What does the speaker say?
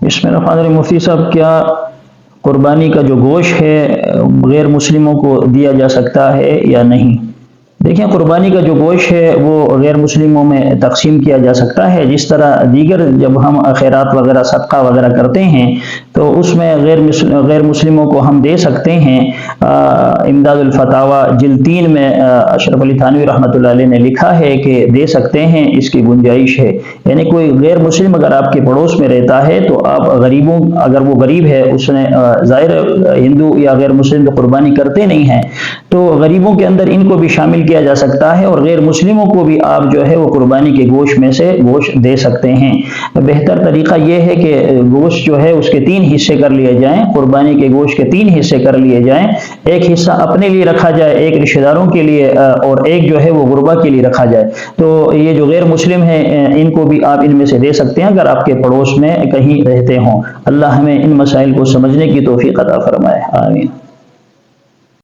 بسم اللہ الرحمن الرحیم۔ مفتی صاحب، کیا قربانی کا جو گوشت ہے غیر مسلموں کو دیا جا سکتا ہے یا نہیں؟ دیکھیں، قربانی کا جو گوشت ہے وہ غیر مسلموں میں تقسیم کیا جا سکتا ہے، جس طرح دیگر جب ہم خیرات وغیرہ صدقہ وغیرہ کرتے ہیں تو اس میں غیر مسلموں کو ہم دے سکتے ہیں۔ امداد الفتاویٰ جلد 3 میں اشرف علی تھانوی رحمۃ اللہ علیہ نے لکھا ہے کہ دے سکتے ہیں، اس کی گنجائش ہے۔ یعنی کوئی غیر مسلم اگر آپ کے پڑوس میں رہتا ہے تو آپ غریبوں، اگر وہ غریب ہے، اس نے ظاہر ہندو یا غیر مسلم تو قربانی کرتے نہیں ہیں، تو غریبوں کے اندر ان کو بھی شامل کیا جا سکتا ہے، اور غیر مسلموں کو بھی آپ جو ہے وہ قربانی کے گوشت میں سے گوشت دے سکتے ہیں۔ بہتر طریقہ یہ ہے کہ گوشت جو ہے اس کے 3 حصے کر لیے جائیں، قربانی کے گوشت کے 3 حصے کر لیے جائیں، ایک حصہ اپنے لیے رکھا جائے، ایک رشتہ داروں کے لیے، اور ایک جو ہے وہ غربا کے لیے رکھا جائے۔ تو یہ جو غیر مسلم ہیں ان کو بھی آپ ان میں سے دے سکتے ہیں اگر آپ کے پڑوس میں کہیں رہتے ہوں۔ اللہ ہمیں ان مسائل کو سمجھنے کی توفیق عطا فرمائے، آمین۔